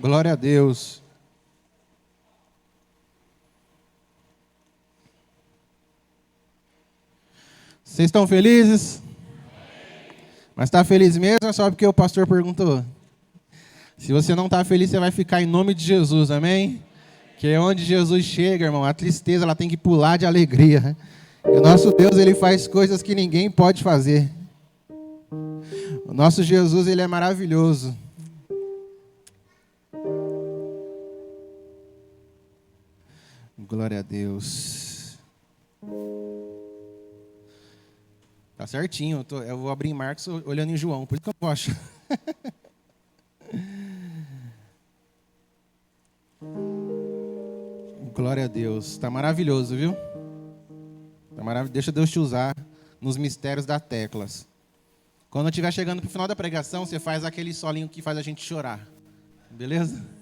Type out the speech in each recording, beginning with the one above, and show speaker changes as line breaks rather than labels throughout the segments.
Glória a Deus. Vocês estão felizes? Mas está feliz mesmo ou é só porque o pastor perguntou? Se você não está feliz, você vai ficar em nome de Jesus, amém? Que é onde Jesus chega, irmão, a tristeza ela tem que pular de alegria. E o nosso Deus, ele faz coisas que ninguém pode fazer. O nosso Jesus, ele é maravilhoso. Glória a Deus. Tá certinho, eu vou abrir em Marcos olhando em João, por isso que eu posso. Glória a Deus. Está maravilhoso, viu? Tá maravilhoso. Deixa Deus te usar nos mistérios das teclas. Quando eu estiver chegando para o final da pregação, você faz aquele solinho que faz a gente chorar. Beleza?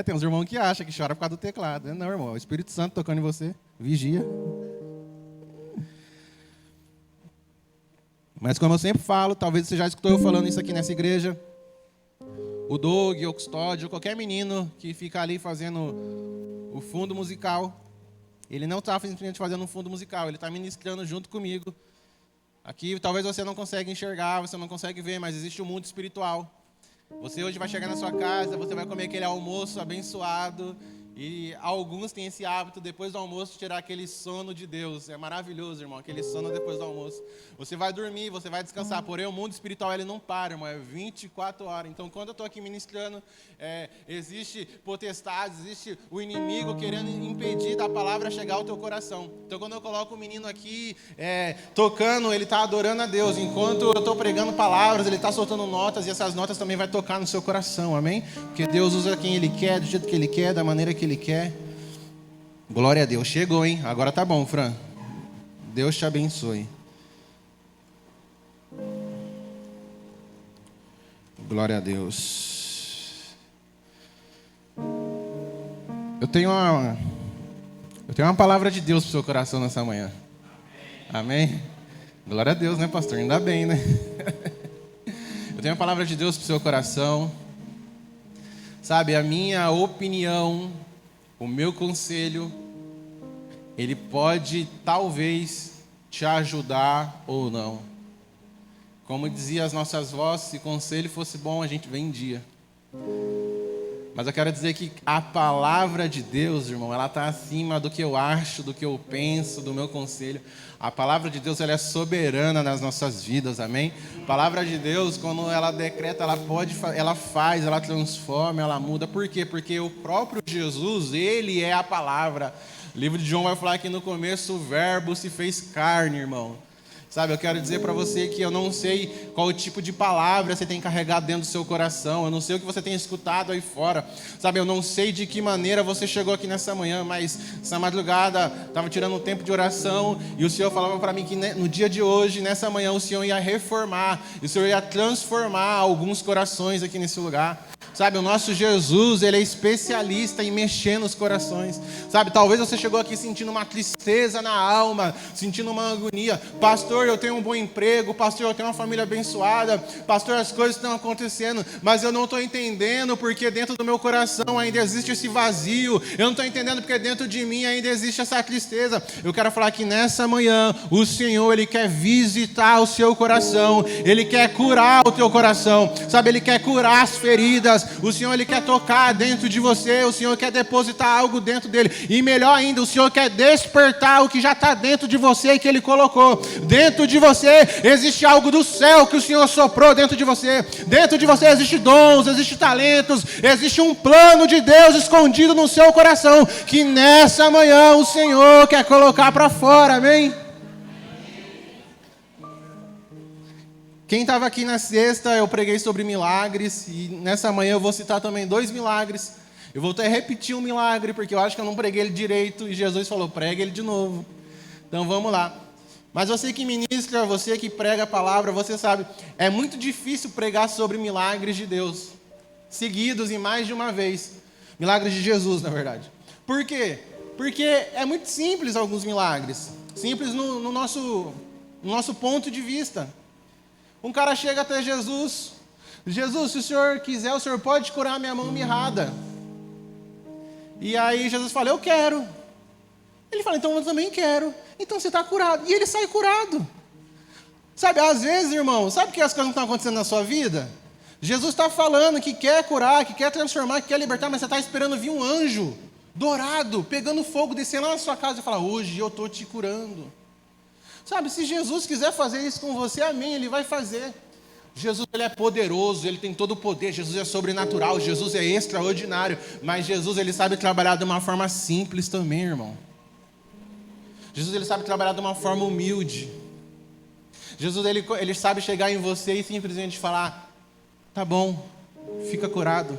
Tem uns irmãos que acham que chora por causa do teclado. Não, irmão, é o Espírito Santo tocando em você. Vigia. Mas como eu sempre falo, talvez você já escutou eu falando isso aqui nessa igreja. O Doug, o Custódio, qualquer menino que fica ali fazendo o fundo musical, ele não está simplesmente fazendo um fundo musical, ele está ministrando junto comigo. Aqui talvez você não consiga enxergar, você não consegue ver, mas existe um mundo espiritual. Você hoje vai chegar na sua casa, você vai comer aquele almoço abençoado, e alguns têm esse hábito, depois do almoço, tirar aquele sono de Deus. É maravilhoso, irmão, aquele sono depois do almoço. Você vai dormir, você vai descansar. Porém, o mundo espiritual, ele não para, irmão. É 24 horas. Então, quando eu estou aqui ministrando, existe potestades, existe o inimigo querendo impedir da palavra chegar ao teu coração. Então, quando eu coloco o menino aqui, tocando, ele está adorando a Deus. Enquanto eu estou pregando palavras, ele está soltando notas, e essas notas também vão tocar no seu coração, amém? Porque Deus usa quem Ele quer, do jeito que Ele quer, da maneira que Ele quer. Glória a Deus. Chegou, hein? Agora tá bom, Fran. Deus te abençoe. Glória a Deus. Eu tenho uma palavra de Deus pro seu coração nessa manhã. Amém? Glória a Deus, né, pastor? Ainda bem, né? Eu tenho uma palavra de Deus pro seu coração. Sabe, a minha opinião, o meu conselho, ele pode, talvez, te ajudar ou não. Como dizia as nossas vozes, se conselho fosse bom, a gente vendia. Mas eu quero dizer que a palavra de Deus, irmão, ela está acima do que eu acho, do que eu penso, do meu conselho. A palavra de Deus, ela é soberana nas nossas vidas, amém? A palavra de Deus, quando ela decreta, ela faz, ela transforma, ela muda. Por quê? Porque o próprio Jesus, ele é a palavra. O livro de João vai falar que no começo o verbo se fez carne, irmão. Sabe, eu quero dizer para você que eu não sei qual tipo de palavra você tem carregado dentro do seu coração. Eu não sei o que você tem escutado aí fora. Sabe, eu não sei de que maneira você chegou aqui nessa manhã, mas essa madrugada estava tirando um tempo de oração e o Senhor falava para mim que no dia de hoje, nessa manhã, o Senhor ia reformar, e o Senhor ia transformar alguns corações aqui nesse lugar. Sabe, o nosso Jesus, ele é especialista em mexer nos corações. Sabe, talvez você chegou aqui sentindo uma tristeza na alma, sentindo uma agonia. Pastor, eu tenho um bom emprego. Pastor, eu tenho uma família abençoada. Pastor, as coisas estão acontecendo, mas eu não estou entendendo porque dentro do meu coração ainda existe esse vazio. Eu não estou entendendo porque dentro de mim ainda existe essa tristeza. Eu quero falar que nessa manhã, o Senhor, ele quer visitar o seu coração. Ele quer curar o teu coração. Sabe, ele quer curar as feridas. O Senhor, ele quer tocar dentro de você. O Senhor quer depositar algo dentro dele. E melhor ainda, o Senhor quer despertar o que já está dentro de você e que ele colocou. Dentro de você existe algo do céu que o Senhor soprou dentro de você. Dentro de você existe dons, existe talentos, existe um plano de Deus escondido no seu coração, que nessa manhã o Senhor quer colocar para fora, amém? Quem estava aqui na sexta, eu preguei sobre milagres, e nessa manhã eu vou citar também 2 milagres. Eu vou até repetir um milagre, porque eu acho que eu não preguei ele direito, e Jesus falou, pregue ele de novo. Então vamos lá. Mas você que ministra, você que prega a palavra, você sabe, é muito difícil pregar sobre milagres de Deus, seguidos em mais de uma vez. Milagres de Jesus, na verdade. Por quê? Porque é muito simples alguns milagres. Simples no nosso ponto de vista. Um cara chega até Jesus, Jesus, se o Senhor quiser, o Senhor pode curar a minha mão mirrada. E aí Jesus fala, eu quero. Ele fala, então eu também quero. Então você está curado. E ele sai curado. Sabe, às vezes, irmão, sabe que as coisas não estão acontecendo na sua vida? Jesus está falando que quer curar, que quer transformar, que quer libertar, mas você está esperando vir um anjo dourado, pegando fogo, descendo lá na sua casa e falar, hoje eu estou te curando. Sabe, se Jesus quiser fazer isso com você, amém, Ele vai fazer. Jesus, Ele é poderoso, Ele tem todo o poder, Jesus é sobrenatural, Jesus é extraordinário, mas Jesus, Ele sabe trabalhar de uma forma simples também, irmão. Jesus, Ele sabe trabalhar de uma forma humilde. Jesus, Ele sabe chegar em você e simplesmente falar, tá bom, fica curado.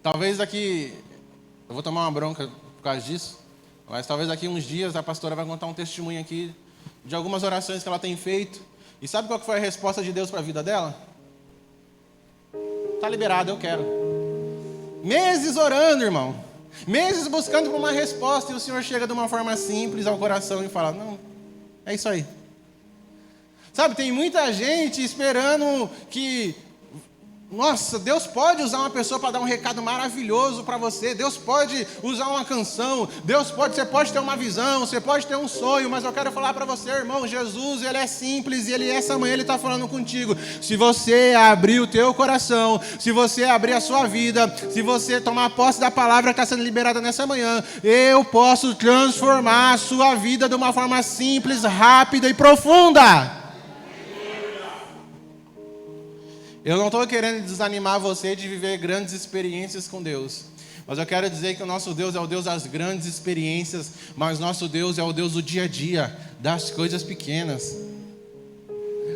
Talvez daqui, eu vou tomar uma bronca por causa disso, mas talvez daqui uns dias a pastora vai contar um testemunho aqui de algumas orações que ela tem feito. E sabe qual que foi a resposta de Deus para a vida dela? Tá liberado, eu quero. Meses orando, irmão. Meses buscando por uma resposta, e o Senhor chega de uma forma simples ao coração e fala, não, é isso aí. Sabe, tem muita gente esperando que, nossa, Deus pode usar uma pessoa para dar um recado maravilhoso para você, Deus pode usar uma canção, você pode ter uma visão, você pode ter um sonho, mas eu quero falar para você, irmão, Jesus, Ele é simples, e essa manhã Ele está falando contigo. Se você abrir o teu coração, se você abrir a sua vida, se você tomar posse da palavra que está sendo liberada nessa manhã, eu posso transformar a sua vida de uma forma simples, rápida e profunda. Eu não estou querendo desanimar você de viver grandes experiências com Deus. Mas eu quero dizer que o nosso Deus é o Deus das grandes experiências, mas nosso Deus é o Deus do dia a dia, das coisas pequenas.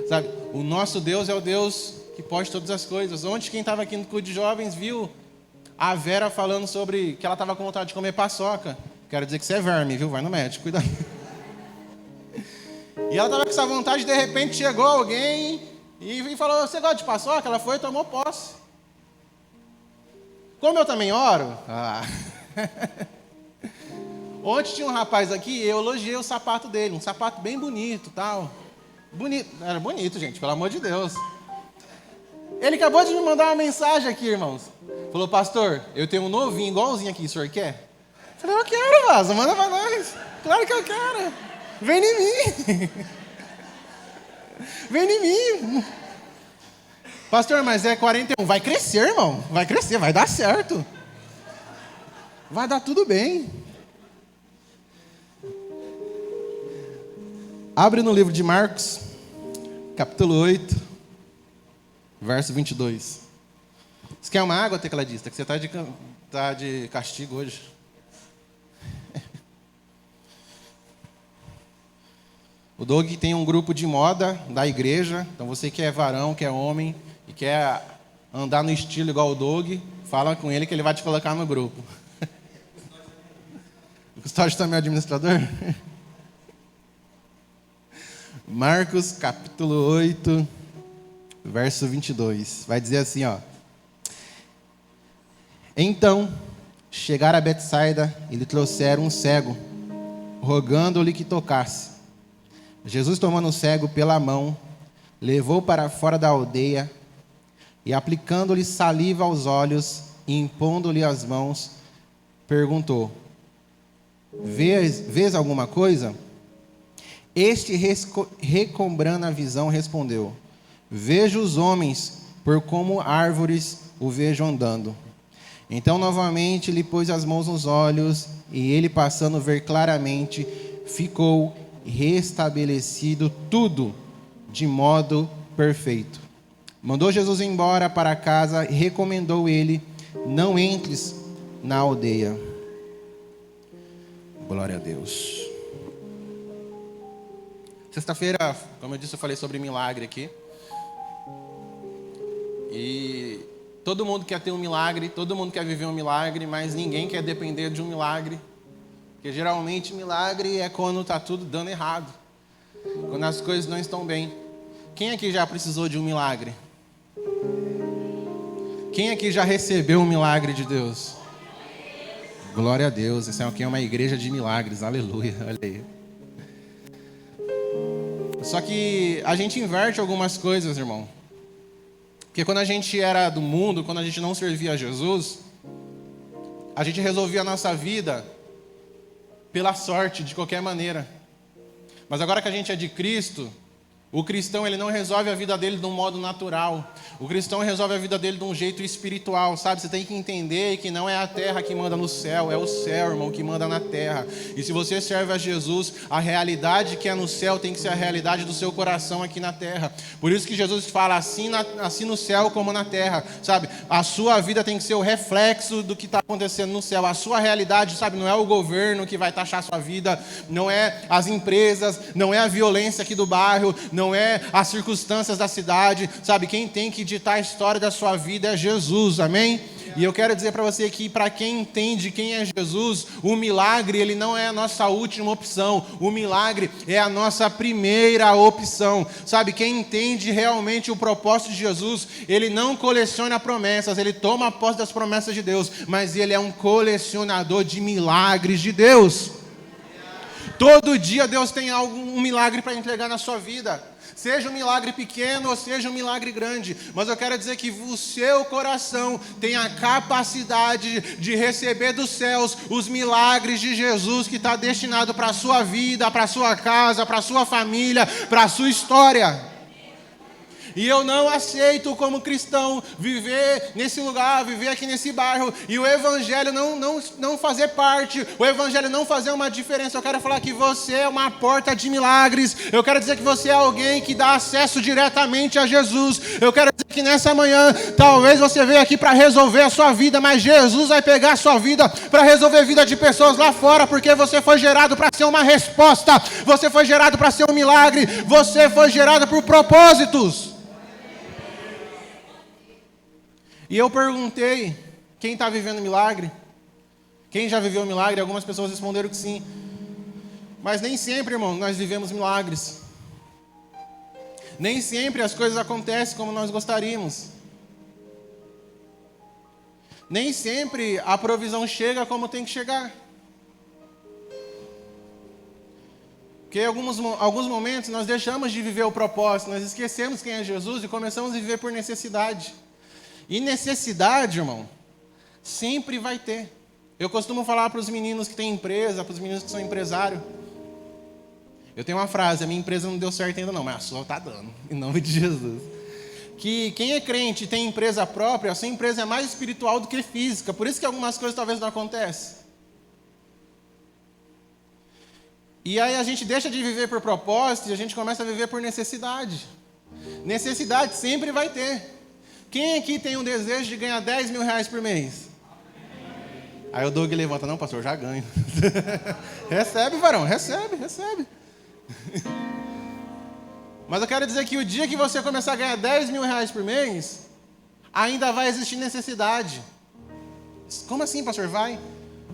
Sabe, o nosso Deus é o Deus que pode todas as coisas. Ontem quem estava aqui no culto de jovens viu a Vera falando sobre que ela estava com vontade de comer paçoca. Quero dizer que você é verme, viu? Vai no médico, cuidado. E ela estava com essa vontade, de repente chegou alguém e falou, você gosta de paçoca? Ela foi e tomou posse. Como eu também oro, ontem tinha um rapaz aqui, eu elogiei o sapato dele, um sapato bem bonito, tal. Bonito, era bonito, gente, pelo amor de Deus. Ele acabou de me mandar uma mensagem aqui, irmãos. Falou, pastor, eu tenho um novinho, igualzinho aqui, o senhor quer? Eu falei, eu quero, vaso, manda pra nós. Claro que eu quero. Vem em mim. Vem em mim. Pastor, mas é 41. Vai crescer, irmão. Vai crescer, vai dar certo. Vai dar tudo bem. Abre no livro de Marcos, capítulo 8, verso 22. Você quer uma água, tecladista? Que você está de castigo hoje. O Doug tem um grupo de moda da igreja. Então você que é varão, que é homem e quer andar no estilo igual o Doug, fala com ele que ele vai te colocar no grupo. O Custódio também é administrador? Marcos capítulo 8, verso 22. Vai dizer assim, ó. Então, chegaram a Betsaida e lhe trouxeram um cego, rogando-lhe que tocasse. Jesus, tomando o cego pela mão, levou para fora da aldeia e, aplicando-lhe saliva aos olhos e impondo-lhe as mãos, perguntou, vês alguma coisa? Este, recobrando a visão, respondeu, vejo os homens, por como árvores o vejo andando. Então, novamente, lhe pôs as mãos nos olhos, e ele, passando a ver claramente, ficou restabelecido tudo de modo perfeito. Mandou Jesus embora para casa e recomendou ele, não entres na aldeia. Glória a Deus. Sexta-feira, como eu disse, eu falei sobre milagre aqui. E todo mundo quer ter um milagre, todo mundo quer viver um milagre, mas ninguém quer depender de um milagre. Porque geralmente milagre é quando está tudo dando errado, quando as coisas não estão bem. Quem aqui já precisou de um milagre? Quem aqui já recebeu um milagre de Deus? Glória a Deus, essa aqui é uma igreja de milagres, aleluia, olha aí. Só que a gente inverte algumas coisas, irmão. Porque quando a gente era do mundo, quando a gente não servia a Jesus, a gente resolvia a nossa vida pela sorte, de qualquer maneira. Mas agora que a gente é de Cristo, o cristão ele não resolve a vida dele de um modo natural. O cristão resolve a vida dele de um jeito espiritual, sabe? Você tem que entender que não é a terra que manda no céu, é o céu, irmão, que manda na terra. E se você serve a Jesus, a realidade que é no céu tem que ser a realidade do seu coração aqui na terra. Por isso que Jesus fala assim no céu como na terra, sabe? A sua vida tem que ser o reflexo do que está acontecendo no céu. A sua realidade, sabe? Não é o governo que vai taxar a sua vida, não é as empresas, não é a violência aqui do bairro, não é as circunstâncias da cidade, sabe? Quem tem que ditar a história da sua vida é Jesus, amém? E eu quero dizer para você que para quem entende quem é Jesus, o milagre ele não é a nossa última opção, o milagre é a nossa primeira opção, sabe? Quem entende realmente o propósito de Jesus, ele não coleciona promessas, ele toma posse das promessas de Deus, mas ele é um colecionador de milagres de Deus. Todo dia Deus tem um milagre para entregar na sua vida. Seja um milagre pequeno ou seja um milagre grande. Mas eu quero dizer que o seu coração tem a capacidade de receber dos céus os milagres de Jesus que está destinado para a sua vida, para a sua casa, para a sua família, para a sua história. E eu não aceito como cristão viver nesse lugar, viver aqui nesse bairro e o evangelho não fazer parte, o evangelho não fazer uma diferença. Eu quero falar que você é uma porta de milagres. Eu quero dizer que você é alguém que dá acesso diretamente a Jesus. Eu quero dizer que nessa manhã, talvez você veio aqui para resolver a sua vida, mas Jesus vai pegar a sua vida para resolver a vida de pessoas lá fora, porque você foi gerado para ser uma resposta, você foi gerado para ser um milagre, você foi gerado por propósitos. E eu perguntei, quem está vivendo milagre? Quem já viveu milagre? Algumas pessoas responderam que sim. Mas nem sempre, irmão, nós vivemos milagres. Nem sempre as coisas acontecem como nós gostaríamos. Nem sempre a provisão chega como tem que chegar. Porque em alguns momentos nós deixamos de viver o propósito, nós esquecemos quem é Jesus e começamos a viver por necessidade. E necessidade, irmão, sempre vai ter. Eu costumo falar para os meninos que têm empresa, para os meninos que são empresários. Eu tenho uma frase, a minha empresa não deu certo ainda não, mas a sua está dando, em nome de Jesus. Que quem é crente e tem empresa própria, a sua empresa é mais espiritual do que física. Por isso que algumas coisas talvez não acontecem. E aí a gente deixa de viver por propósito e a gente começa a viver por necessidade. Necessidade sempre vai ter. Quem aqui tem um desejo de ganhar 10 mil reais por mês? Aí o Doug levanta, não, pastor, já ganho. Recebe, varão, recebe. Mas eu quero dizer que o dia que você começar a ganhar 10 mil reais por mês, ainda vai existir necessidade. Como assim, pastor? Vai?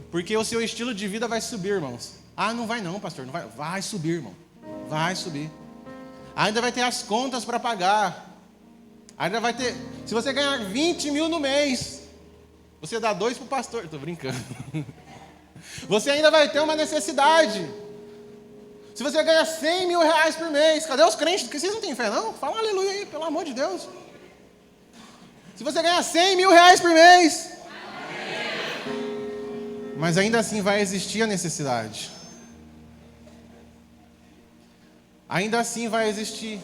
Porque o seu estilo de vida vai subir, irmãos. Ah, não vai não, pastor, não vai. Vai subir, irmão. Vai subir. Ainda vai ter as contas para pagar. Ainda vai ter, se você ganhar 20 mil no mês, você dá 2 para o pastor. Estou brincando. Você ainda vai ter uma necessidade. Se você ganhar 100 mil reais por mês, cadê os crentes? Vocês não têm fé, não? Fala aleluia aí, pelo amor de Deus. Se você ganhar 100 mil reais por mês, mas ainda assim vai existir a necessidade. Ainda assim vai existir.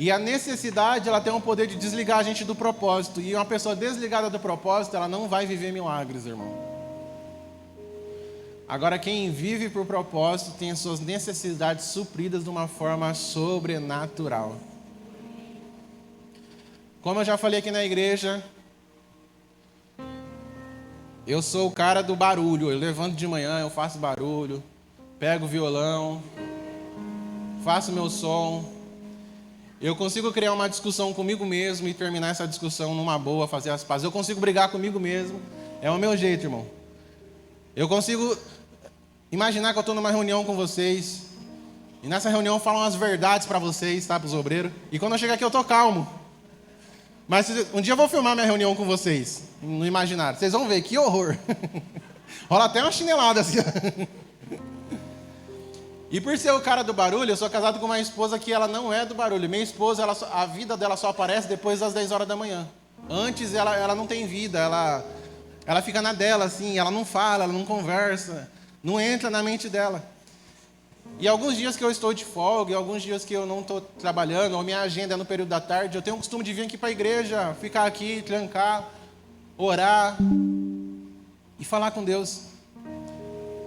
E a necessidade, ela tem o poder de desligar a gente do propósito. E uma pessoa desligada do propósito, ela não vai viver milagres, irmão. Agora, quem vive por propósito tem as suas necessidades supridas de uma forma sobrenatural. Como eu já falei aqui na igreja, eu sou o cara do barulho. Eu levanto de manhã, eu faço barulho, pego o violão, faço meu som. Eu consigo criar uma discussão comigo mesmo e terminar essa discussão numa boa, fazer as pazes. Eu consigo brigar comigo mesmo. É o meu jeito, irmão. Eu consigo imaginar que eu estou numa reunião com vocês. E nessa reunião eu falo umas verdades para vocês, tá? Para os obreiros. E quando eu chego aqui eu estou calmo. Mas um dia eu vou filmar minha reunião com vocês. No imaginário. Vocês vão ver, que horror. Rola até uma chinelada assim. E por ser o cara do barulho, eu sou casado com uma esposa que ela não é do barulho. Minha esposa, a vida dela só aparece depois das 10 horas da manhã. Antes ela não tem vida, ela fica na dela, assim, ela não fala, ela não conversa, não entra na mente dela. E alguns dias que eu estou de folga, e alguns dias que eu não estou trabalhando, ou minha agenda é no período da tarde, eu tenho o costume de vir aqui para a igreja, ficar aqui, trancar, orar e falar com Deus.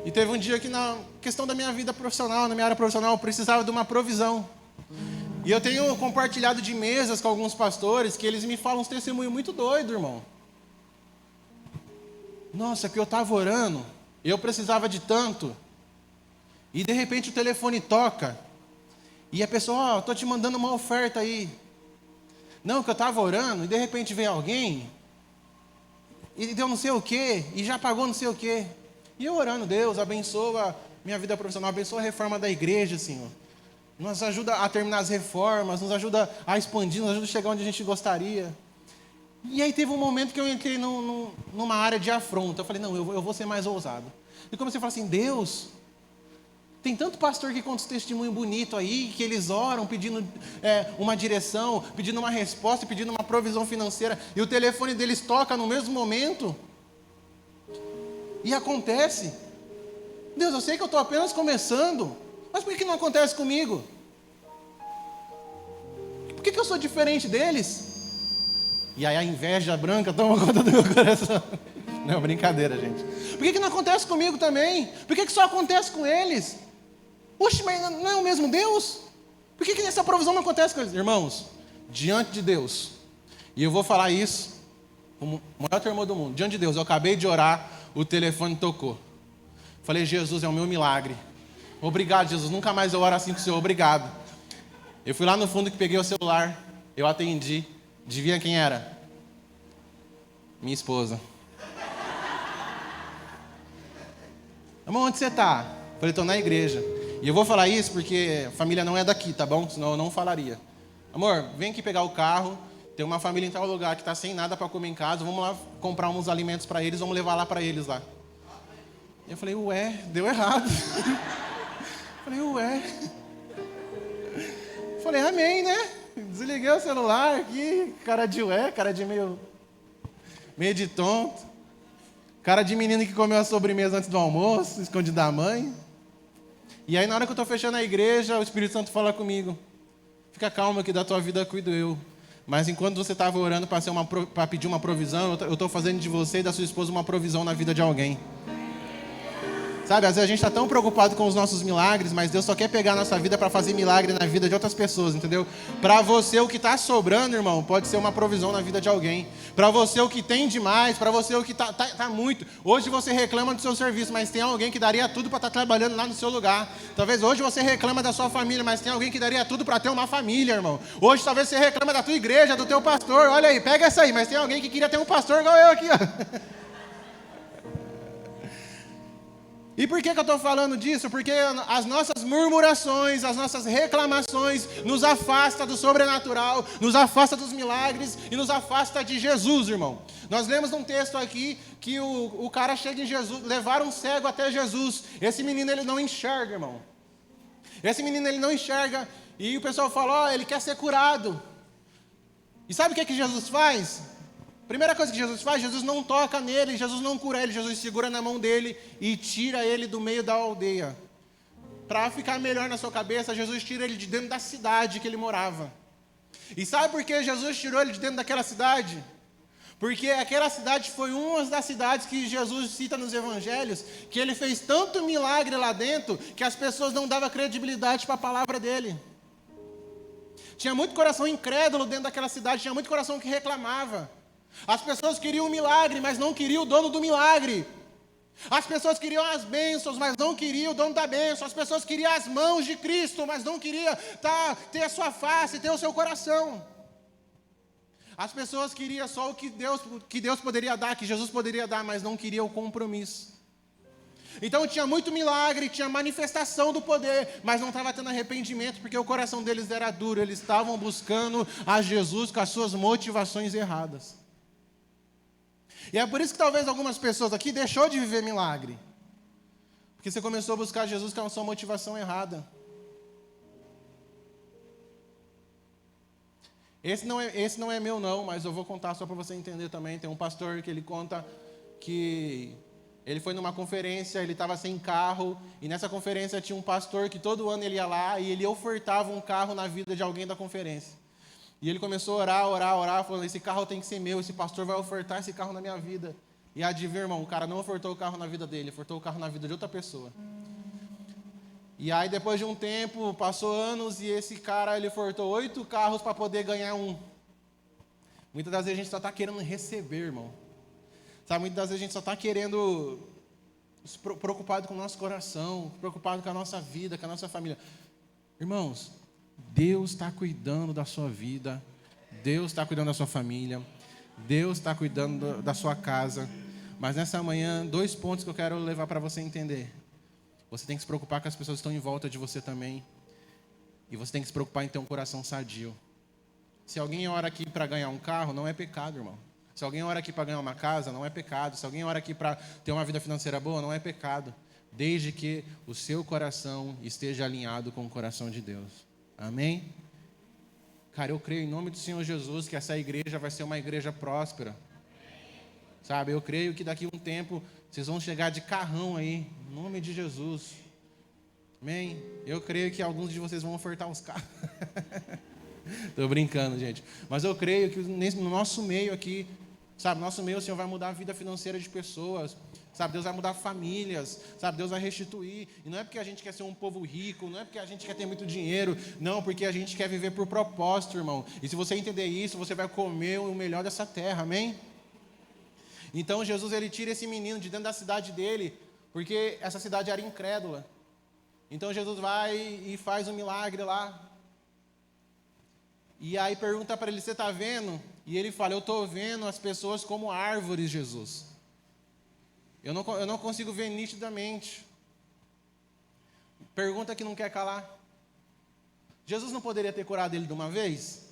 E teve um dia que na questão da minha vida profissional, na minha área profissional, eu precisava de uma provisão. E eu tenho compartilhado de mesas com alguns pastores que eles me falam uns testemunhos muito doidos, irmão. Nossa, que eu estava orando, eu precisava de tanto, e de repente o telefone toca, e a pessoa, estou te mandando uma oferta aí. Não, que eu estava orando, e de repente vem alguém, e deu não sei o quê, e já pagou não sei o quê. E eu orando, Deus, abençoa minha vida profissional, abençoa a reforma da igreja, Senhor. Nos ajuda a terminar as reformas, nos ajuda a expandir, nos ajuda a chegar onde a gente gostaria. E aí teve um momento que eu entrei numa área de afronta. Eu falei, não, eu vou ser mais ousado. E comecei a falar assim, Deus, tem tanto pastor que conta esse testemunho bonito aí, que eles oram pedindo uma direção, pedindo uma resposta, pedindo uma provisão financeira, e o telefone deles toca no mesmo momento. E acontece. Deus, eu sei que eu estou apenas começando, mas por que não acontece comigo? Por que eu sou diferente deles? E aí a inveja branca toma conta do meu coração. Não, brincadeira, gente. Por que não acontece comigo também? Por que só acontece com eles? Oxe, mas não é o mesmo Deus? Por que essa provisão não acontece com eles? Irmãos, diante de Deus, e eu vou falar isso como o maior temor do mundo, diante de Deus, eu acabei de orar, o telefone tocou. Falei, Jesus, é o meu milagre. Obrigado, Jesus, nunca mais eu oro assim com o Senhor, obrigado. Eu fui lá no fundo que peguei o celular, eu atendi. Adivinha quem era? Minha esposa. Amor, onde você está? Falei, estou na igreja. E eu vou falar isso porque a família não é daqui, tá bom? Senão eu não falaria. Amor, vem aqui pegar o carro. Tem uma família em tal lugar que está sem nada para comer em casa. Vamos lá comprar uns alimentos para eles. Vamos levar lá para eles lá. E eu falei, ué, deu errado. Falei, ué. Falei, amém, né? Desliguei o celular aqui. Cara de ué, cara de meio de tonto. Cara de menino que comeu a sobremesa antes do almoço, escondido da mãe. E aí na hora que eu estou fechando a igreja, o Espírito Santo fala comigo. Fica calmo que da tua vida cuido eu. Mas enquanto você estava orando para pedir uma provisão, eu estou fazendo de você e da sua esposa uma provisão na vida de alguém. Sabe, às vezes a gente está tão preocupado com os nossos milagres, mas Deus só quer pegar a nossa vida para fazer milagre na vida de outras pessoas, entendeu? Para você o que está sobrando, irmão, pode ser uma provisão na vida de alguém. Para você o que tem demais, para você o que tá muito. Hoje você reclama do seu serviço, mas tem alguém que daria tudo para estar trabalhando lá no seu lugar. Talvez hoje você reclama da sua família, mas tem alguém que daria tudo para ter uma família, irmão. Hoje talvez você reclama da tua igreja, do teu pastor. Olha aí, pega essa aí, mas tem alguém que queria ter um pastor igual eu aqui, ó. E por que eu estou falando disso? Porque as nossas murmurações, as nossas reclamações nos afasta do sobrenatural, nos afasta dos milagres e nos afasta de Jesus, irmão. Nós lemos num texto aqui que o cara chega em Jesus, levaram um cego até Jesus. Esse menino ele não enxerga, irmão. Esse menino ele não enxerga e o pessoal fala, ó, ele quer ser curado. E sabe o que Jesus faz? Primeira coisa que Jesus faz, Jesus não toca nele, Jesus não cura ele, Jesus segura na mão dele e tira ele do meio da aldeia. Para ficar melhor na sua cabeça, Jesus tira ele de dentro da cidade que ele morava. E sabe por que Jesus tirou ele de dentro daquela cidade? Porque aquela cidade foi uma das cidades que Jesus cita nos evangelhos, que ele fez tanto milagre lá dentro, que as pessoas não davam credibilidade para a palavra dele. Tinha muito coração incrédulo dentro daquela cidade, tinha muito coração que reclamava. As pessoas queriam um milagre, mas não queriam o dono do milagre. As pessoas queriam as bênçãos, mas não queriam o dono da bênção. As pessoas queriam as mãos de Cristo, mas não queriam ter a sua face, ter o seu coração. As pessoas queriam só o que Deus poderia dar, que Jesus poderia dar, mas não queriam o compromisso. Então tinha muito milagre, tinha manifestação do poder, mas não estava tendo arrependimento, porque o coração deles era duro. Eles estavam buscando a Jesus com as suas motivações erradas. E é por isso que talvez algumas pessoas aqui deixou de viver milagre. Porque você começou a buscar Jesus com a sua motivação errada. Esse não é meu não, mas eu vou contar só para você entender também. Tem um pastor que ele conta que ele foi numa conferência, ele estava sem carro, e nessa conferência tinha um pastor que todo ano ele ia lá e ele ofertava um carro na vida de alguém da conferência. E ele começou a orar, falando, esse carro tem que ser meu, esse pastor vai ofertar esse carro na minha vida. E adivinha, irmão, o cara não ofertou o carro na vida dele, ofertou o carro na vida de outra pessoa. E aí depois de um tempo, passou anos e esse cara, ele ofertou 8 carros para poder ganhar um. Muitas das vezes a gente só está querendo receber, irmão. Sabe, muitas das vezes a gente só está querendo, preocupado com o nosso coração, preocupado com a nossa vida, com a nossa família. Irmãos, Deus está cuidando da sua vida, Deus está cuidando da sua família, Deus está cuidando da sua casa. Mas nessa manhã, 2 pontos que eu quero levar para você entender. Você tem que se preocupar com as pessoas que estão em volta de você também. E você tem que se preocupar em ter um coração sadio. Se alguém ora aqui para ganhar um carro, não é pecado, irmão. Se alguém ora aqui para ganhar uma casa, não é pecado. Se alguém ora aqui para ter uma vida financeira boa, não é pecado. Desde que o seu coração esteja alinhado com o coração de Deus. Amém? Cara, eu creio em nome do Senhor Jesus que essa igreja vai ser uma igreja próspera. Sabe, eu creio que daqui a um tempo vocês vão chegar de carrão aí, em nome de Jesus. Amém? Eu creio que alguns de vocês vão ofertar uns carros. Estou brincando, gente. Mas eu creio que no nosso meio aqui, sabe, no nosso meio o Senhor vai mudar a vida financeira de pessoas. Sabe, Deus vai mudar famílias. Sabe, Deus vai restituir. E não é porque a gente quer ser um povo rico, não é porque a gente quer ter muito dinheiro. Não, porque a gente quer viver por propósito, irmão. E se você entender isso, você vai comer o melhor dessa terra, amém? Então Jesus, ele tira esse menino de dentro da cidade dele, porque essa cidade era incrédula. Então Jesus vai e faz um milagre lá. E aí pergunta para ele, você está vendo? E ele fala, eu estou vendo as pessoas como árvores, Jesus. Eu não consigo ver nitidamente. Pergunta que não quer calar. Jesus não poderia ter curado ele de uma vez?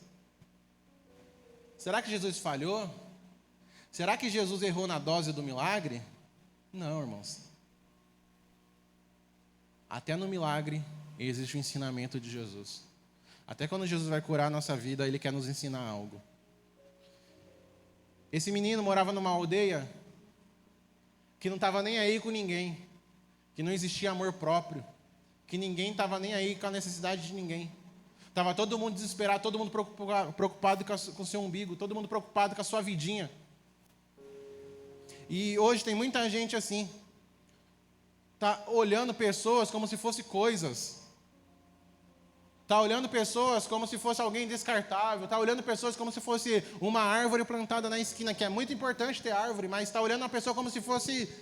Será que Jesus falhou? Será que Jesus errou na dose do milagre? Não, irmãos. Até no milagre existe o ensinamento de Jesus. Até quando Jesus vai curar a nossa vida, Ele quer nos ensinar algo. Esse menino morava numa aldeia que não estava nem aí com ninguém, que não existia amor próprio, que ninguém estava nem aí com a necessidade de ninguém. Estava todo mundo desesperado, todo mundo preocupado com o seu umbigo, todo mundo preocupado com a sua vidinha. E hoje tem muita gente assim, está olhando pessoas como se fossem coisas, está olhando pessoas como se fosse alguém descartável, está olhando pessoas como se fosse uma árvore plantada na esquina, que é muito importante ter árvore, mas está olhando a pessoa como se fosse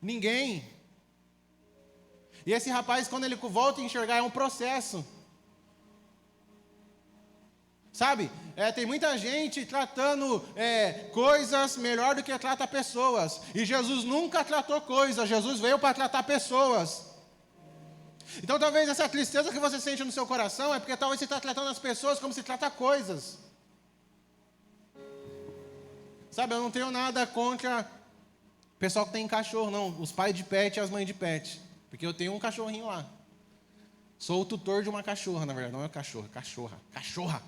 ninguém. E esse rapaz, quando ele volta a enxergar, é um processo. Sabe, tem muita gente tratando coisas melhor do que trata pessoas. E Jesus nunca tratou coisas, Jesus veio para tratar pessoas. Então talvez essa tristeza que você sente no seu coração é porque talvez você está tratando as pessoas como se trata coisas. Sabe, eu não tenho nada contra o pessoal que tem cachorro, não. Os pais de pet e as mães de pet. Porque eu tenho um cachorrinho lá. Sou o tutor de uma cachorra, na verdade. Não é cachorra, cachorra.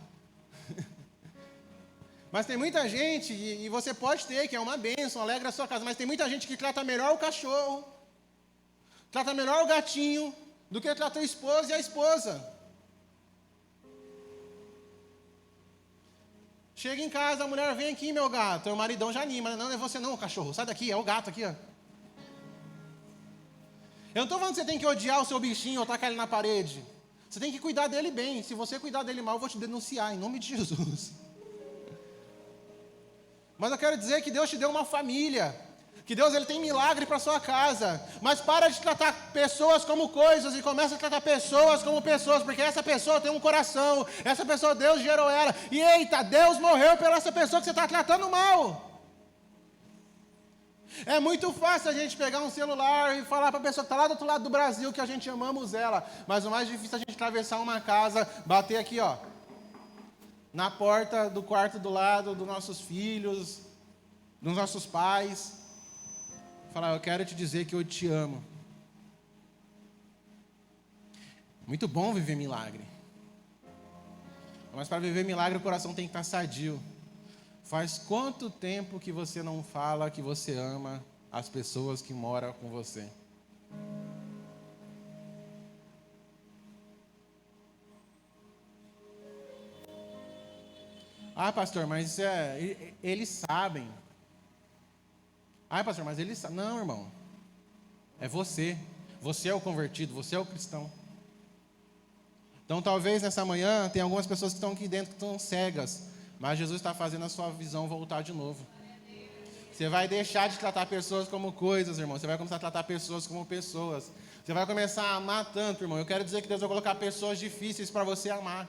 Mas tem muita gente, e você pode ter, que é uma bênção, alegra a sua casa, mas tem muita gente que trata melhor o cachorro, trata melhor o gatinho, do que trata o esposo e a esposa. Chega em casa, a mulher vem aqui, meu gato, o maridão já anima, não é você não, cachorro, sai daqui, é o gato aqui, ó. Eu não estou falando que você tem que odiar o seu bichinho ou tacar ele na parede. Você tem que cuidar dele bem. Se você cuidar dele mal, eu vou te denunciar, em nome de Jesus. Mas eu quero dizer que Deus te deu uma família. Que Deus, Ele tem milagre para a sua casa. Mas para de tratar pessoas como coisas e começa a tratar pessoas como pessoas. Porque essa pessoa tem um coração. Essa pessoa, Deus gerou ela. E eita, Deus morreu pela essa pessoa que você está tratando mal. É muito fácil a gente pegar um celular e falar para a pessoa que está lá do outro lado do Brasil que a gente amamos ela. Mas o mais difícil é a gente atravessar uma casa, bater aqui, ó, na porta do quarto do lado dos nossos filhos, dos nossos pais. Falar, eu quero te dizer que eu te amo. Muito bom viver milagre. Mas para viver milagre o coração tem que estar sadio. Faz quanto tempo que você não fala que você ama as pessoas que moram com você? Ah, pastor, mas eles sabem. Ah, pastor, mas eles sabem. Não, irmão. É você. Você é o convertido, você é o cristão. Então, talvez nessa manhã, tem algumas pessoas que estão aqui dentro que estão cegas. Mas Jesus está fazendo a sua visão voltar de novo. Você vai deixar de tratar pessoas como coisas, irmão. Você vai começar a tratar pessoas como pessoas. Você vai começar a amar tanto, irmão. Eu quero dizer que Deus vai colocar pessoas difíceis para você amar.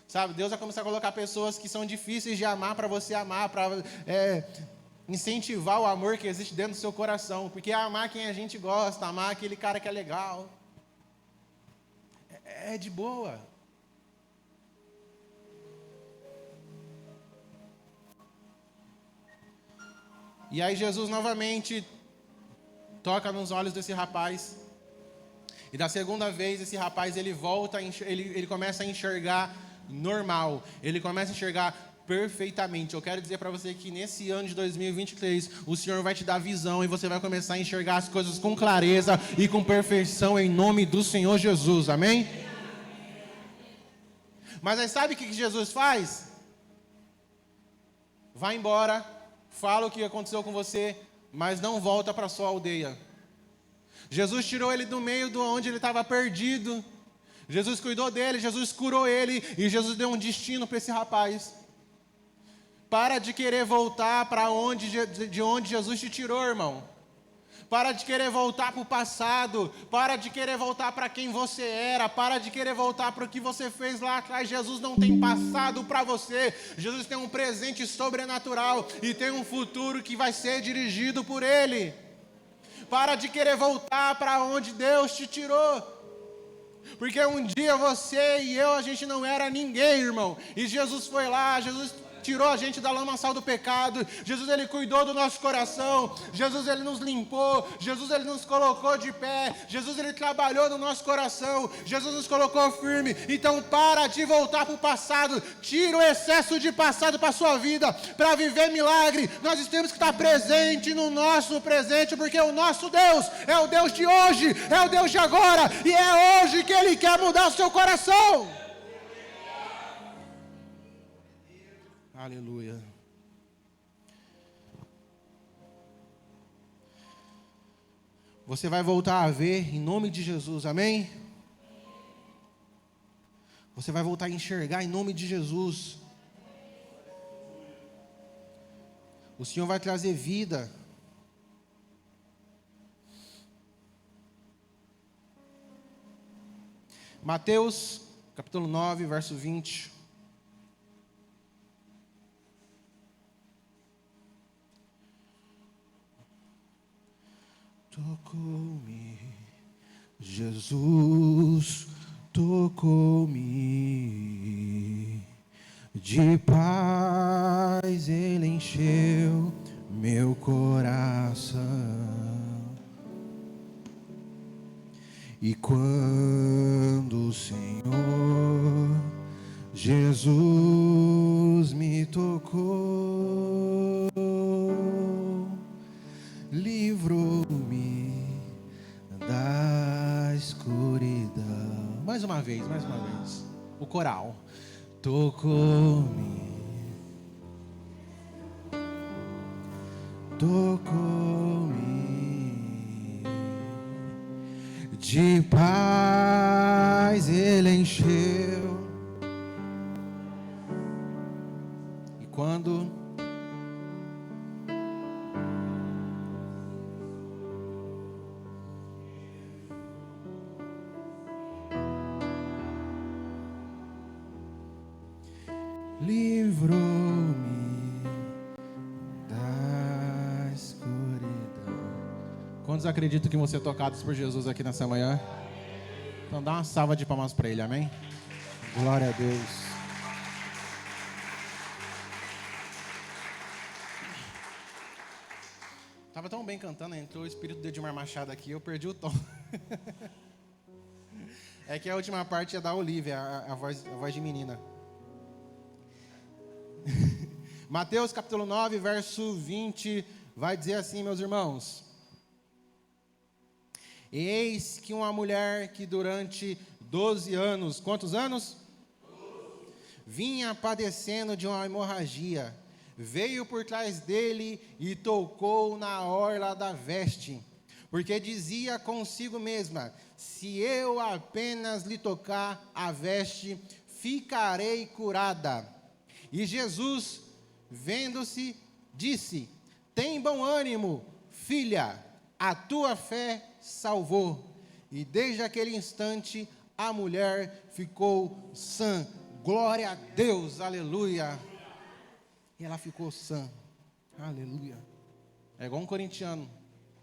Sabe, Deus vai começar a colocar pessoas que são difíceis de amar para você amar, para incentivar o amor que existe dentro do seu coração. Porque é amar quem a gente gosta, amar aquele cara que é legal. É de boa. E aí Jesus novamente toca nos olhos desse rapaz. E da segunda vez esse rapaz ele volta, ele começa a enxergar normal. Ele começa a enxergar perfeitamente. Eu quero dizer para você que nesse ano de 2023, o Senhor vai te dar visão e você vai começar a enxergar as coisas com clareza e com perfeição em nome do Senhor Jesus. Amém? Mas aí sabe o que Jesus faz? Vai embora, fala o que aconteceu com você, mas não volta para sua aldeia. Jesus tirou ele do meio de onde ele estava perdido. Jesus cuidou dele, Jesus curou ele e Jesus deu um destino para esse rapaz. Para de querer voltar para de onde Jesus te tirou, irmão. Para de querer voltar para o passado. Para de querer voltar para quem você era. Para de querer voltar para o que você fez lá atrás. Jesus não tem passado para você. Jesus tem um presente sobrenatural e tem um futuro que vai ser dirigido por Ele. Para de querer voltar para onde Deus te tirou. Porque um dia você e eu, a gente não era ninguém, irmão. E Jesus foi lá, Jesus tirou a gente da lamaçal do pecado. Jesus, Ele cuidou do nosso coração. Jesus, Ele nos limpou. Jesus, Ele nos colocou de pé. Jesus, Ele trabalhou no nosso coração. Jesus nos colocou firme. Então para de voltar para o passado. Tira o excesso de passado para a sua vida. Para viver milagre, nós temos que estar presente no nosso presente. Porque o nosso Deus é o Deus de hoje. É o Deus de agora. E é hoje que Ele quer mudar o seu coração. Aleluia. Você vai voltar a ver em nome de Jesus, amém? Você vai voltar a enxergar em nome de Jesus. O Senhor vai trazer vida. Mateus, capítulo 9, verso 20. Tocou-me, Jesus tocou-me, de paz Ele encheu meu coração. E quando o Senhor Jesus me tocou, livrou-me da escuridão. Mais uma vez. O coral. Tocou-me, de paz Ele encheu. E quando livrou-me da escuridão. Quantos acreditam que vão ser tocados por Jesus aqui nessa manhã? Então dá uma salva de palmas para Ele, amém? Glória a Deus. Estava tão bem cantando, entrou o espírito de Edmar Machado aqui, eu perdi o tom. É que a última parte é da Olivia, a voz de menina. Mateus capítulo 9, verso 20, vai dizer assim, meus irmãos. Eis que uma mulher que durante 12 anos, quantos anos? 12. Vinha padecendo de uma hemorragia, veio por trás dele e tocou na orla da veste, porque dizia consigo mesma, se eu apenas lhe tocar a veste, ficarei curada. E Jesus, vendo-se, disse, tem bom ânimo, filha, a tua fé salvou. E desde aquele instante a mulher ficou sã. Glória a Deus, aleluia. E ela ficou sã, aleluia. É igual um corintiano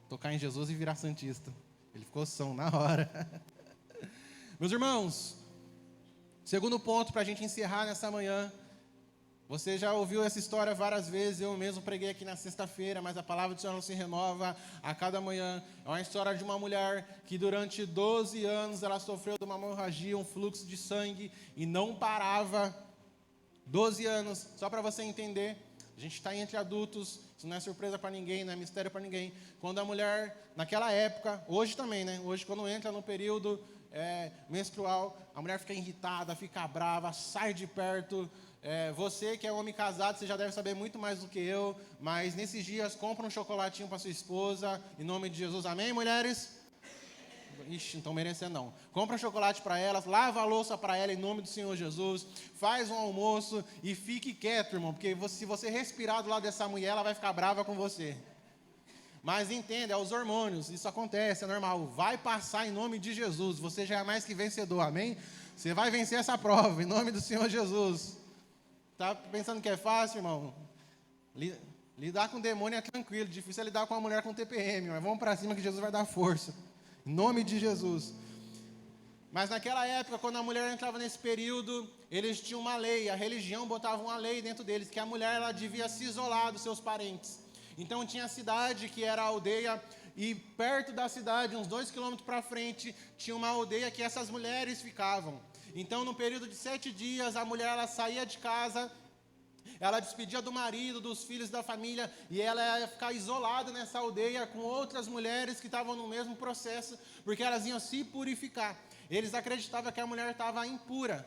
tocar em Jesus e virar santista. Ele ficou são na hora. Meus irmãos, segundo ponto para a gente encerrar nessa manhã. Você já ouviu essa história várias vezes, eu mesmo preguei aqui na sexta-feira, mas a palavra do Senhor não se renova a cada manhã. É uma história de uma mulher que durante 12 anos ela sofreu de uma hemorragia, um fluxo de sangue e não parava. 12 anos, só para você entender, a gente está entre adultos, isso não é surpresa para ninguém, não é mistério para ninguém. Quando a mulher, naquela época, hoje também, né? Hoje quando entra no período menstrual, a mulher fica irritada, fica brava, sai de perto. Você que é homem casado, você já deve saber muito mais do que eu, mas nesses dias compra um chocolatinho para sua esposa, em nome de Jesus, amém, mulheres? Ixi, não estão merecendo não. Compra um chocolate para elas, lava a louça para ela em nome do Senhor Jesus, faz um almoço e fique quieto, irmão, porque se você respirar do lado dessa mulher, ela vai ficar brava com você. Mas entenda, é os hormônios, isso acontece, é normal. Vai passar em nome de Jesus, você já é mais que vencedor, amém? Você vai vencer essa prova, em nome do Senhor Jesus. Tá pensando que é fácil, irmão? Lidar com demônio é tranquilo, difícil é lidar com uma mulher com TPM, mas vamos para cima que Jesus vai dar força. Em nome de Jesus. Mas naquela época, quando a mulher entrava nesse período, eles tinham uma lei, a religião botava uma lei dentro deles, que a mulher ela devia se isolar dos seus parentes. Então tinha a cidade, que era a aldeia, e perto da cidade, uns 2 quilômetros para frente, tinha uma aldeia que essas mulheres ficavam. Então, no período de 7 dias, a mulher ela saía de casa, ela despedia do marido, dos filhos da família, e ela ia ficar isolada nessa aldeia com outras mulheres que estavam no mesmo processo, porque elas iam se purificar. Eles acreditavam que a mulher estava impura.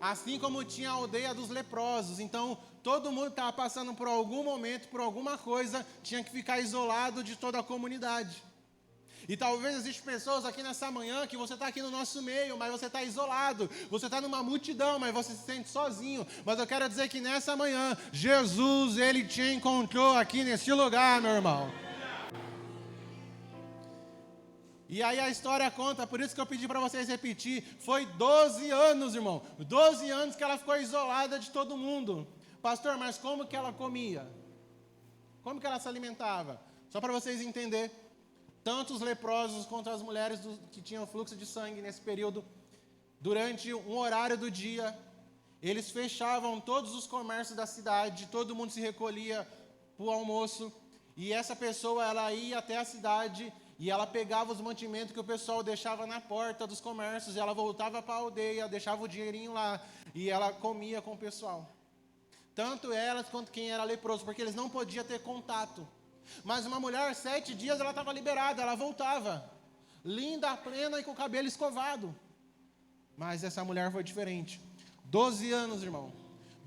Assim como tinha a aldeia dos leprosos. Então, todo mundo estava passando por algum momento, por alguma coisa, tinha que ficar isolado de toda a comunidade. E talvez existam pessoas aqui nessa manhã que você está aqui no nosso meio, mas você está isolado. Você está numa multidão, mas você se sente sozinho. Mas eu quero dizer que nessa manhã, Jesus, Ele te encontrou aqui nesse lugar, meu irmão. E aí a história conta, por isso que eu pedi para vocês repetir. Foi 12 anos, irmão. 12 anos que ela ficou isolada de todo mundo. Pastor, mas como que ela comia? Como que ela se alimentava? Só para vocês entenderem. Tanto os leprosos quanto as mulheres que tinham fluxo de sangue nesse período, durante um horário do dia, eles fechavam todos os comércios da cidade, todo mundo se recolhia para o almoço, e essa pessoa ela ia até a cidade e ela pegava os mantimentos que o pessoal deixava na porta dos comércios, e ela voltava para a aldeia, deixava o dinheirinho lá, e ela comia com o pessoal. Tanto elas quanto quem era leproso, porque eles não podiam ter contato. Mas uma mulher, 7 dias, ela estava liberada, ela voltava. Linda, plena e com o cabelo escovado. Mas essa mulher foi diferente. 12 anos, irmão.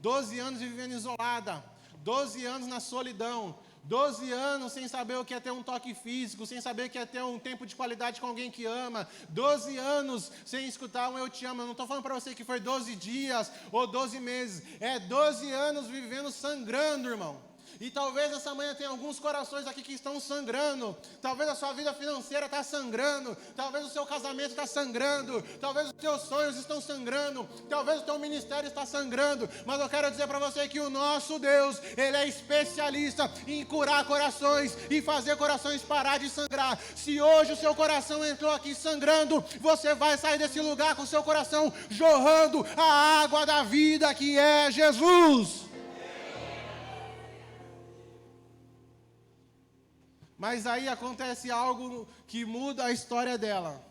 12 anos vivendo isolada. 12 anos na solidão. 12 anos sem saber o que é ter um toque físico, sem saber o que é ter um tempo de qualidade com alguém que ama. 12 anos sem escutar um eu te amo. Eu não estou falando para você que foi 12 dias ou 12 meses. É 12 anos vivendo sangrando, irmão. E talvez essa manhã tenha alguns corações aqui que estão sangrando. Talvez a sua vida financeira está sangrando. Talvez o seu casamento está sangrando. Talvez os seus sonhos estão sangrando. Talvez o teu ministério está sangrando. Mas eu quero dizer para você que o nosso Deus, Ele é especialista em curar corações e fazer corações parar de sangrar. Se hoje o seu coração entrou aqui sangrando, você vai sair desse lugar com o seu coração jorrando a água da vida que é Jesus. Mas aí acontece algo que muda a história dela.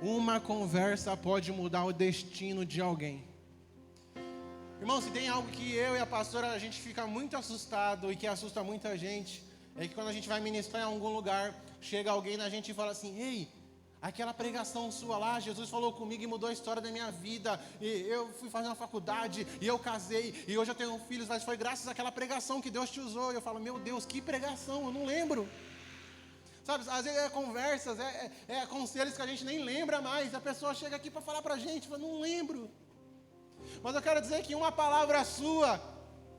Uma conversa pode mudar o destino de alguém. Irmão, se tem algo que eu e a pastora, a gente fica muito assustado e que assusta muita gente, é que quando a gente vai ministrar em algum lugar, chega alguém na gente e fala assim: ei, aquela pregação sua lá, Jesus falou comigo e mudou a história da minha vida, e eu fui fazer uma faculdade, e eu casei, e hoje eu tenho filhos, mas foi graças àquela pregação que Deus te usou. E eu falo: meu Deus, que pregação, eu não lembro. Sabe, às vezes é conversas, é conselhos que a gente nem lembra mais. A pessoa chega aqui para falar para a gente, fala: não lembro. Mas eu quero dizer que uma palavra sua,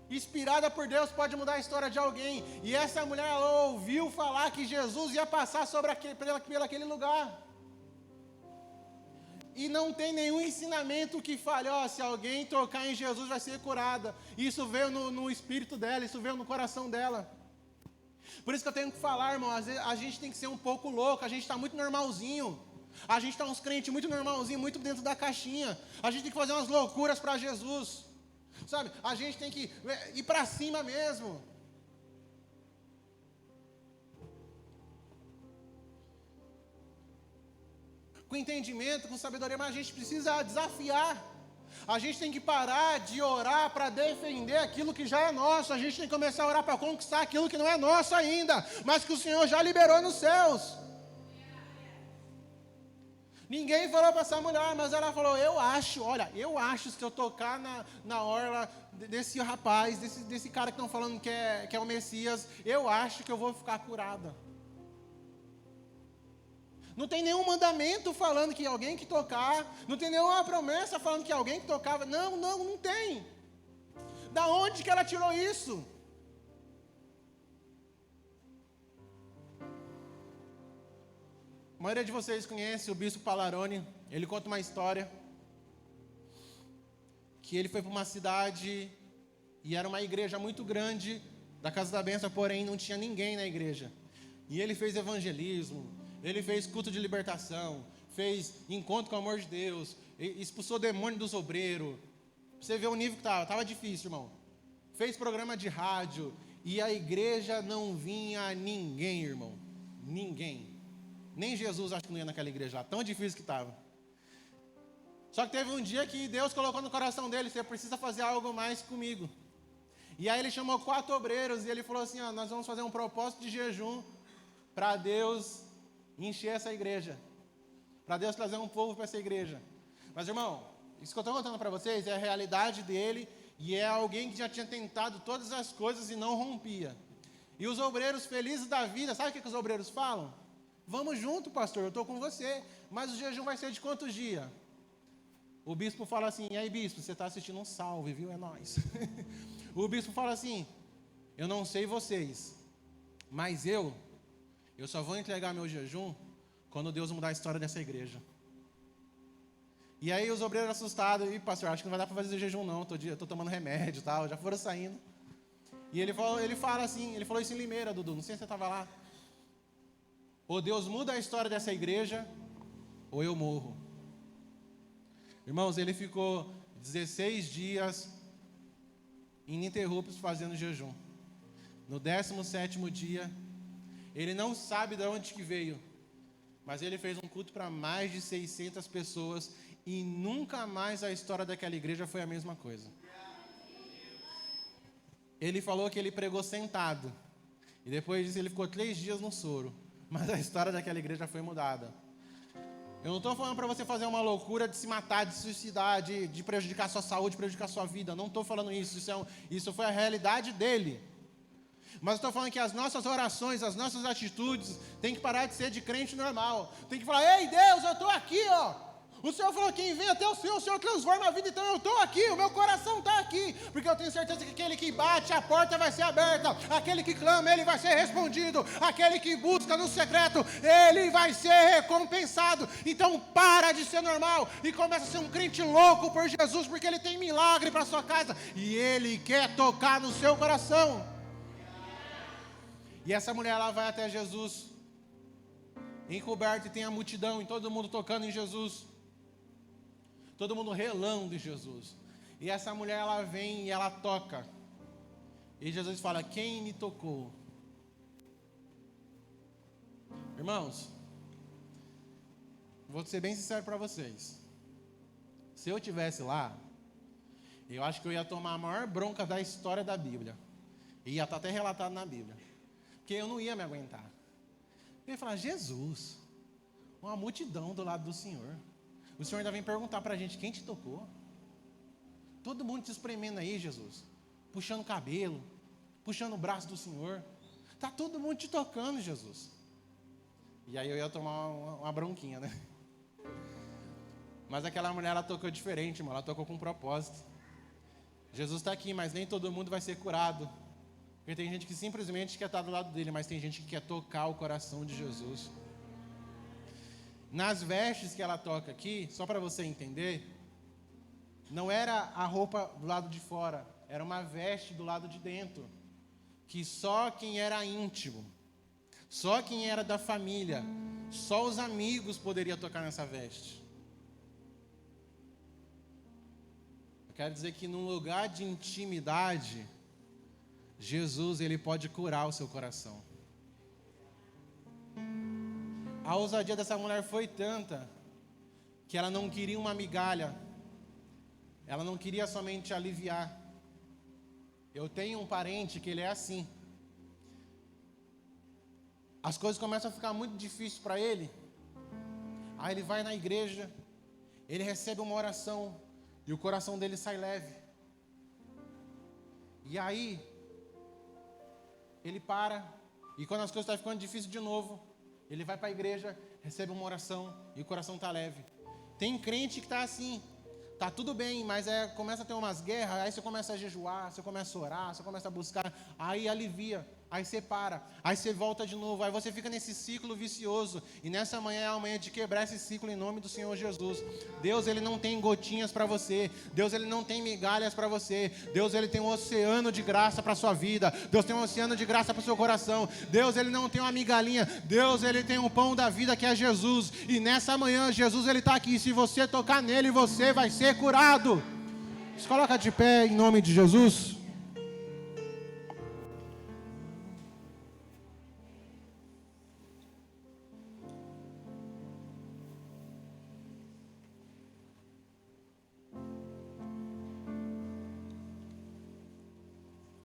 inspirada por Deus, pode mudar a história de alguém. E essa mulher, ela ouviu falar que Jesus ia passar pelo aquele lugar. E não tem nenhum ensinamento que fale: ó, se alguém tocar em Jesus vai ser curada. Isso veio no espírito dela, isso veio no coração dela. Por isso que eu tenho que falar, irmão, às vezes a gente tem que ser um pouco louco, a gente está muito normalzinho. A gente está uns crentes muito normalzinho, muito dentro da caixinha. A gente tem que fazer umas loucuras para Jesus. Sabe, a gente tem que ir para cima mesmo. Com entendimento, com sabedoria, mas a gente precisa desafiar. A gente tem que parar de orar para defender aquilo que já é nosso. A gente tem que começar a orar para conquistar aquilo que não é nosso ainda, mas que o Senhor já liberou nos céus. Ninguém falou para essa mulher, mas ela falou: eu acho, se eu tocar na orla desse rapaz, desse cara que estão falando que é o Messias, eu acho que eu vou ficar curada. Não tem nenhum mandamento falando que alguém que tocar, não tem nenhuma promessa falando que alguém que tocava. Não tem. Da onde que ela tirou isso? A maioria de vocês conhece o bispo Palarone. Ele conta uma história que ele foi para uma cidade e era uma igreja muito grande da Casa da Bênção, porém não tinha ninguém na igreja. E ele fez evangelismo, ele fez culto de libertação, fez encontro com o amor de Deus, expulsou demônio dos obreiros. Você vê o nível que estava difícil, irmão. Fez programa de rádio e a igreja não vinha ninguém, irmão. Ninguém. Nem Jesus acho que não ia naquela igreja lá, tão difícil que estava. Só que teve um dia que Deus colocou no coração dele: você precisa fazer algo mais comigo. E aí ele chamou 4 obreiros e ele falou assim: ó, nós vamos fazer um propósito de jejum para Deus encher essa igreja, para Deus trazer um povo para essa igreja. Mas, irmão, isso que eu estou contando para vocês é a realidade dele, e é alguém que já tinha tentado todas as coisas e não rompia. E os obreiros felizes da vida, sabe o que os obreiros falam? Vamos junto, pastor, eu estou com você, mas o jejum vai ser de quantos dias? O bispo fala assim: e aí, bispo, você está assistindo um salve, viu? É nóis. O bispo fala assim: eu não sei vocês, mas eu só vou entregar meu jejum quando Deus mudar a história dessa igreja. E aí os obreiros assustados: e pastor, acho que não vai dar para fazer jejum não, estou tomando remédio e tal, já foram saindo. E ele fala assim, ele falou isso em Limeira, Dudu, não sei se você estava lá: ou Deus muda a história dessa igreja, ou eu morro. Irmãos, ele ficou 16 dias ininterruptos fazendo jejum. No 17º dia, ele não sabe de onde que veio, mas ele fez um culto para mais de 600 pessoas e nunca mais a história daquela igreja foi a mesma coisa. Ele falou que ele pregou sentado e depois disso ele ficou 3 dias no soro, mas a história daquela igreja foi mudada. Eu não estou falando para você fazer uma loucura de se matar, de se suicidar, de prejudicar a sua saúde, prejudicar a sua vida. Não estou falando isso, isso foi a realidade dele. Mas eu estou falando que as nossas orações, as nossas atitudes tem que parar de ser de crente normal. Tem que falar: ei Deus, eu estou aqui, ó. O Senhor falou: quem vem até o Senhor transforma a vida. Então eu estou aqui, o meu coração está aqui. Porque eu tenho certeza que aquele que bate, a porta vai ser aberta. Aquele que clama, ele vai ser respondido. Aquele que busca no secreto, ele vai ser recompensado. Então para de ser normal e começa a ser um crente louco por Jesus, porque ele tem milagre para sua casa e ele quer tocar no seu coração. E essa mulher, ela vai até Jesus encoberta, e tem a multidão, e todo mundo tocando em Jesus, todo mundo relando em Jesus. E essa mulher, ela vem e ela toca, e Jesus fala: quem me tocou? Irmãos, vou ser bem sincero para vocês. Se eu estivesse lá, eu acho que eu ia tomar a maior bronca da história da Bíblia. E ia estar até relatado na Bíblia. Porque eu não ia me aguentar. Eu ia falar, Jesus, uma multidão do lado do Senhor. O Senhor ainda vem perguntar para a gente, quem te tocou? Todo mundo te espremendo aí, Jesus. Puxando o cabelo, puxando o braço do Senhor. Está todo mundo te tocando, Jesus. E aí eu ia tomar uma bronquinha, né? Mas aquela mulher, ela tocou diferente, irmão. Ela tocou com um propósito. Jesus está aqui, mas nem todo mundo vai ser curado. Porque tem gente que simplesmente quer estar do lado dele, mas tem gente que quer tocar o coração de Jesus. Nas vestes que ela toca aqui, só para você entender, não era a roupa do lado de fora, era uma veste do lado de dentro. Que só quem era íntimo, só quem era da família, só os amigos poderiam tocar nessa veste. Eu quero dizer que num lugar de intimidade, Jesus, ele pode curar o seu coração. A ousadia dessa mulher foi tanta que ela não queria uma migalha, ela não queria somente aliviar. Eu tenho um parente que ele é assim. As coisas começam a ficar muito difíceis para ele. Aí ele vai na igreja, ele recebe uma oração e o coração dele sai leve. E aí ele para, e quando as coisas estão ficando difíceis de novo, ele vai para a igreja, recebe uma oração e o coração está leve. Tem crente que está assim, tá tudo bem, mas começa a ter umas guerras, aí você começa a jejuar, você começa a orar, você começa a buscar, aí alivia, aí você para, aí você volta de novo, aí você fica nesse ciclo vicioso, e nessa manhã é a manhã de quebrar esse ciclo em nome do Senhor Jesus. Deus, ele não tem gotinhas para você, Deus, ele não tem migalhas para você, Deus, ele tem um oceano de graça para sua vida, Deus tem um oceano de graça para o seu coração, Deus, ele não tem uma migalhinha, Deus, ele tem um pão da vida que é Jesus, e nessa manhã Jesus, ele está aqui, se você tocar nele, você vai ser curado. Se coloca de pé em nome de Jesus.